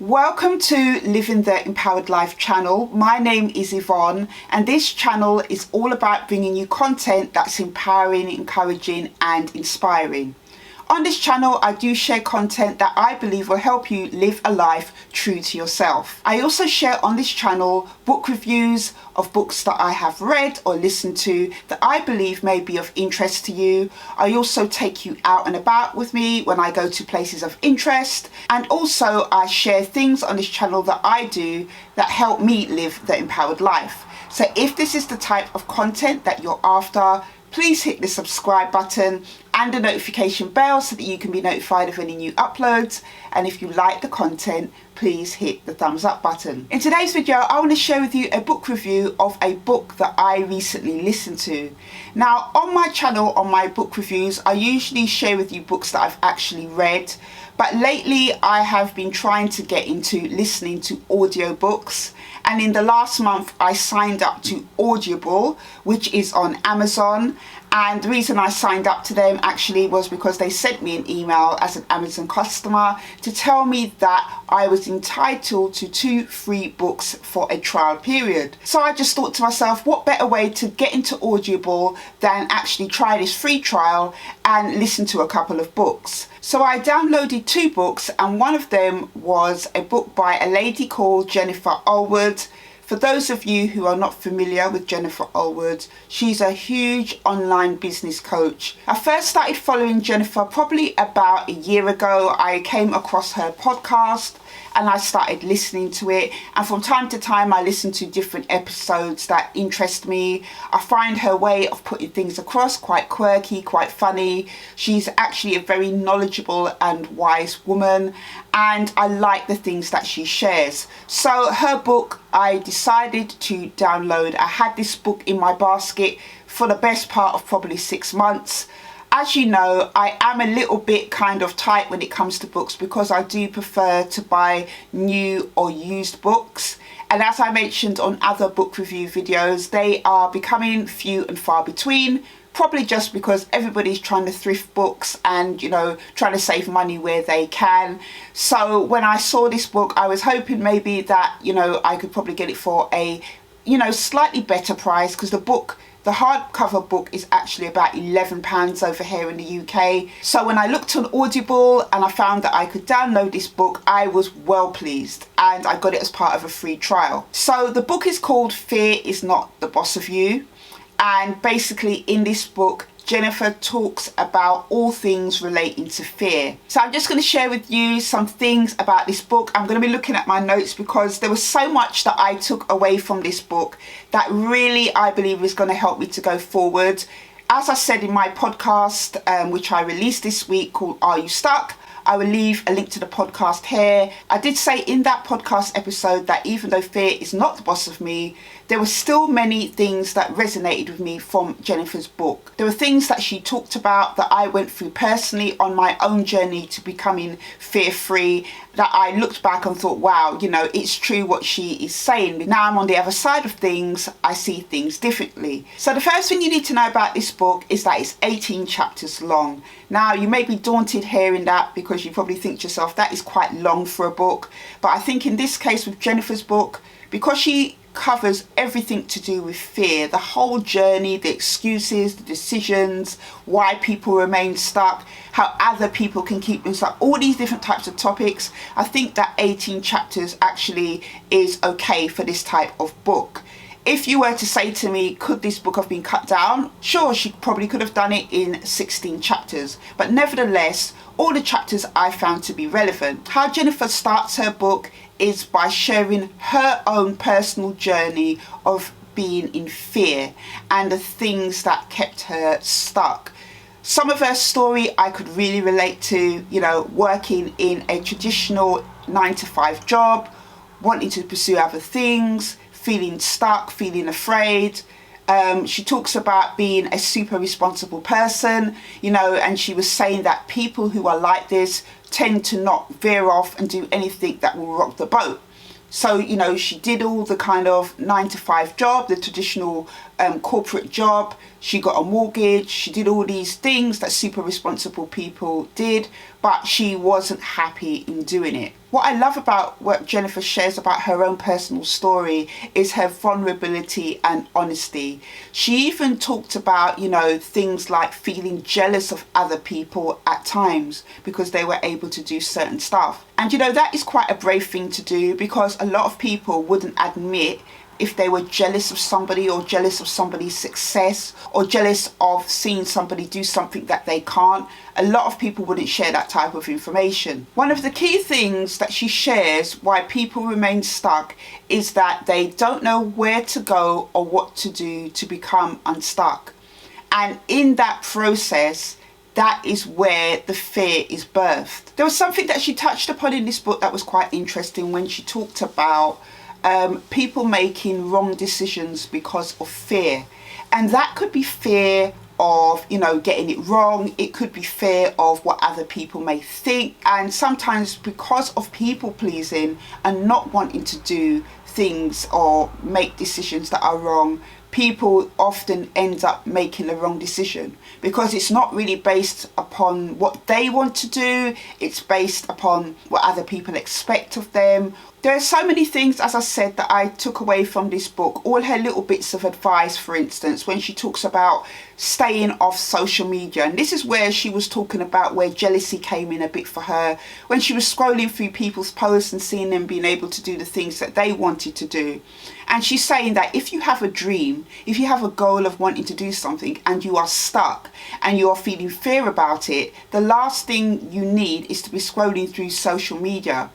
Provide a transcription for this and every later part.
Welcome to Living the Empowered Life channel. My name is Yvonne, and this channel is all about bringing you content that's empowering, encouraging and inspiring. On this channel, I do share content that I believe will help you live a life true to yourself. I also share on this channel book reviews of books that I have read or listened to that I believe may be of interest to you. I also take you out and about with me when I go to places of interest, and also I share things on this channel that I do that help me live the empowered life. So if this is the type of content that you're after, please hit the subscribe button and the notification bell so that you can be notified of any new uploads. And if you like the content, please hit the thumbs up button. In today's video, I want to share with you a book review of a book that I recently listened to. Now, on my channel, on my book reviews, I usually share with you books that I've actually read. But lately, I have been trying to get into listening to audiobooks. And in the last month, I signed up to Audible, which is on Amazon. And the reason I signed up to them actually was because they sent me an email as an Amazon customer to tell me that I was entitled to 2 free books for a trial period. So I just thought to myself, what better way to get into Audible than actually try this free trial and listen to a couple of books. So I downloaded 2 books, and one of them was a book by a lady called Jennifer Allwood. For those of you who are not familiar with Jennifer Allwood, she's a huge online business coach. I first started following Jennifer probably about a year ago. I came across her podcast and I started listening to it, and from time to time I listen to different episodes that interest me. I find her way of putting things across quite quirky, quite funny. She's actually a very knowledgeable and wise woman, and I like the things that she shares. So her book I decided to download. I had this book in my basket for the best part of probably 6 months. As you know, I am a little bit kind of tight when it comes to books because I do prefer to buy new or used books. And as I mentioned on other book review videos, they are becoming few and far between, probably just because everybody's trying to thrift books and, trying to save money where they can. So when I saw this book, I was hoping maybe that, I could probably get it for a, slightly better price, because the hardcover book is actually about £11 over here in the UK. So when I looked on Audible and I found that I could download this book, I was well pleased, and I got it as part of a free trial. So the book is called Fear is Not the Boss of You. And basically in this book, Jennifer talks about all things relating to fear. So I'm just going to share with you some things about this book. I'm going to be looking at my notes because there was so much that I took away from this book that really I believe is going to help me to go forward. As I said in my podcast, which I released this week, called Are You Stuck? I will leave a link to the podcast here. I did say in that podcast episode that even though fear is not the boss of me, there were still many things that resonated with me from Jennifer's book. There were things that she talked about that I went through personally on my own journey to becoming fear-free, that I looked back and thought, wow, it's true what she is saying. Now I'm on the other side of things, I see things differently. So the first thing you need to know about this book is that it's 18 chapters long. Now you may be daunted hearing that because you probably think to yourself, that is quite long for a book. But I think in this case with Jennifer's book, because she covers everything to do with fear, the whole journey, the excuses, the decisions, why people remain stuck, how other people can keep them stuck, all these different types of topics. I think that 18 chapters actually is okay for this type of book. If you were to say to me, could this book have been cut down? Sure, she probably could have done it in 16 chapters. But nevertheless, all the chapters I found to be relevant. How Jennifer starts her book is by sharing her own personal journey of being in fear and the things that kept her stuck. Some of her story I could really relate to, working in a traditional 9-to-5 job, wanting to pursue other things, feeling stuck, feeling afraid. She talks about being a super responsible person, and she was saying that people who are like this tend to not veer off and do anything that will rock the boat. So, she did all the kind of 9-to-5 job, the traditional corporate job, She got a mortgage, she did all these things that super responsible people did, but she wasn't happy in doing it. What I love about what Jennifer shares about her own personal story is her vulnerability and honesty. She even talked about, things like feeling jealous of other people at times because they were able to do certain stuff. And that is quite a brave thing to do, because a lot of people wouldn't admit if they were jealous of somebody, or jealous of somebody's success, or jealous of seeing somebody do something that they can't. A lot of people wouldn't share that type of information. One of the key things that she shares why people remain stuck is that they don't know where to go or what to do to become unstuck. And in that process, that is where the fear is birthed. There was something that she touched upon in this book that was quite interesting when she talked about people making wrong decisions because of fear. And that could be fear of, getting it wrong. It could be fear of what other people may think. And sometimes because of people pleasing and not wanting to do things or make decisions that are wrong, people often end up making the wrong decision, because it's not really based upon what they want to do. It's based upon what other people expect of them. There are so many things, as I said, that I took away from this book. All her little bits of advice, for instance, when she talks about staying off social media. And this is where she was talking about where jealousy came in a bit for her, when she was scrolling through people's posts and seeing them being able to do the things that they wanted to do. And she's saying that if you have a dream, if you have a goal of wanting to do something and you are stuck and you are feeling fear about it, the last thing you need is to be scrolling through social media.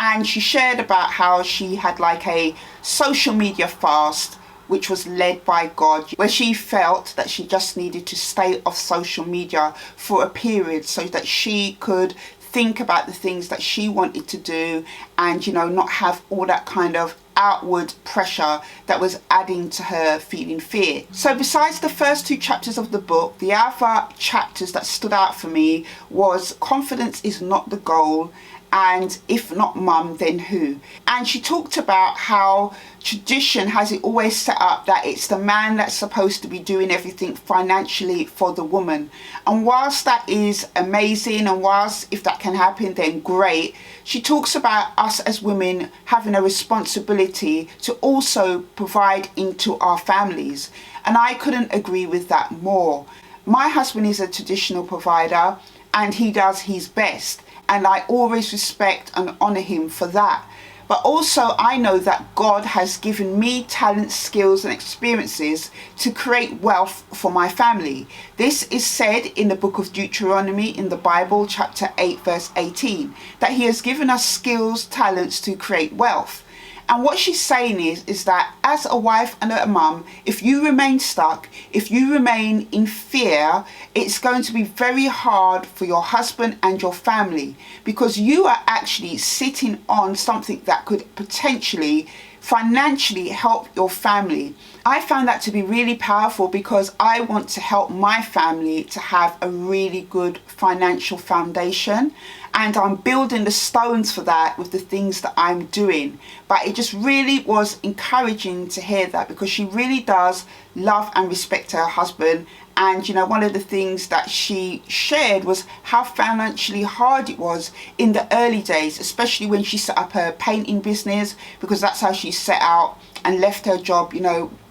And she shared about how she had like a social media fast, which was led by God, where she felt that she just needed to stay off social media for a period so that she could think about the things that she wanted to do and, not have all that kind of outward pressure that was adding to her feeling fear. So besides the first 2 chapters of the book, the other chapters that stood out for me was confidence is not the goal, and if not mum, then who? And she talked about how tradition has it always set up that it's the man that's supposed to be doing everything financially for the woman. And whilst that is amazing, and whilst if that can happen, then great, she talks about us as women having a responsibility to also provide into our families. And I couldn't agree with that more. My husband is a traditional provider and he does his best. And I always respect and honour him for that. But also I know that God has given me talents, skills and experiences to create wealth for my family. This is said in the book of Deuteronomy in the Bible, chapter 8, verse 18, that he has given us skills, talents to create wealth. And what she's saying is that as a wife and a mum, if you remain stuck, if you remain in fear, it's going to be very hard for your husband and your family, because you are actually sitting on something that could potentially financially help your family. I found that to be really powerful because I want to help my family to have a really good financial foundation, and I'm building the stones for that with the things that I'm doing. But it just really was encouraging to hear that, because she really does love and respect her husband. And one of the things that she shared was how financially hard it was in the early days, especially when she set up her painting business, because that's how she set out and left her job,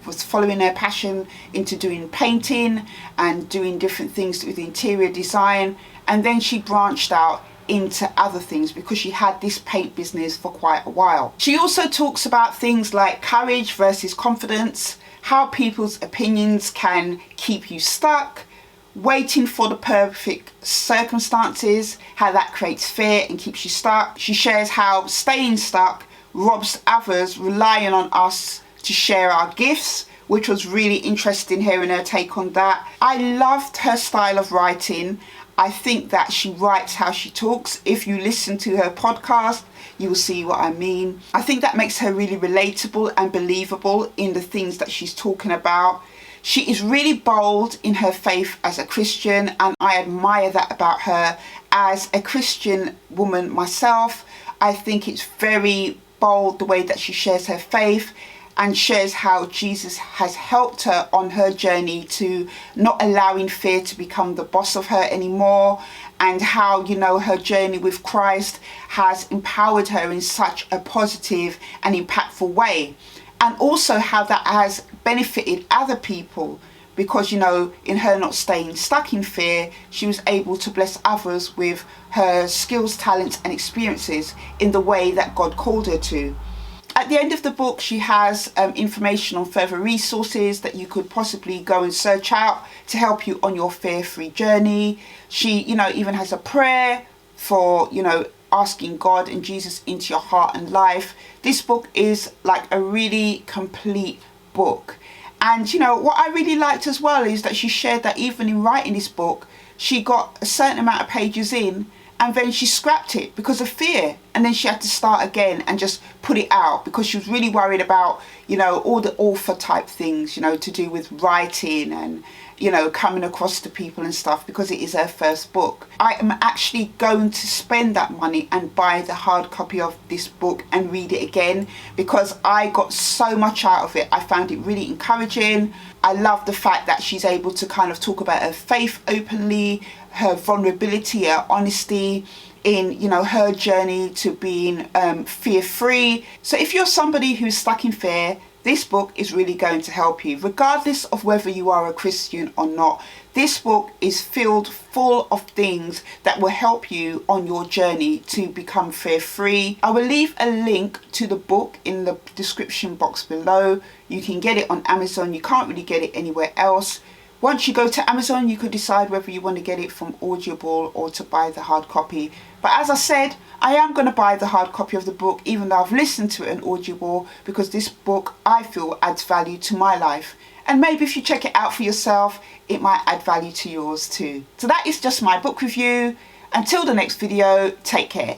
was following her passion into doing painting and doing different things with interior design. And then she branched out into other things because she had this paint business for quite a while. She also talks about things like courage versus confidence, how people's opinions can keep you stuck, waiting for the perfect circumstances, how that creates fear and keeps you stuck. She shares how staying stuck robs others relying on us to share our gifts, which was really interesting hearing her take on that. I loved her style of writing. I think that she writes how she talks. If you listen to her podcast, you'll see what I mean. I think that makes her really relatable and believable in the things that she's talking about. She is really bold in her faith as a Christian, and I admire that about her. As a Christian woman myself, I think it's very bold the way that she shares her faith. and shares how Jesus has helped her on her journey to not allowing fear to become the boss of her anymore, and how, you know, her journey with Christ has empowered her in such a positive and impactful way, and also how that has benefited other people, because, you know, in her not staying stuck in fear, she was able to bless others with her skills, talents and experiences in the way that God called her to. At the end of the book, she has information on further resources that you could possibly go and search out to help you on your fear-free journey. She, you know, even has a prayer for, you know, asking God and Jesus into your heart and life. This book is like a really complete book. And, you know, what I really liked as well is that she shared that even in writing this book, she got a certain amount of pages in and then she scrapped it because of fear, and then she had to start again and just put it out because she was really worried about, you know, all the author type things, you know, to do with writing and, you know, coming across to people and stuff, because it is her first book. I am actually going to spend that money and buy the hard copy of this book and read it again, because I got so much out of it. I found it really encouraging. I love the fact that she's able to kind of talk about her faith openly, her vulnerability, her honesty in, you know, her journey to being fear-free. So if you're somebody who's stuck in fear, this book is really going to help you, regardless of whether you are a Christian or not. This book is filled full of things that will help you on your journey to become fear-free. I will leave a link to the book in the description box below. You can get it on Amazon. You can't really get it anywhere else. Once you go to Amazon, you could decide whether you want to get it from Audible or to buy the hard copy. But as I said, I am going to buy the hard copy of the book, even though I've listened to it on Audible, because this book, I feel, adds value to my life. And maybe if you check it out for yourself, it might add value to yours too. So that is just my book review. Until the next video, take care.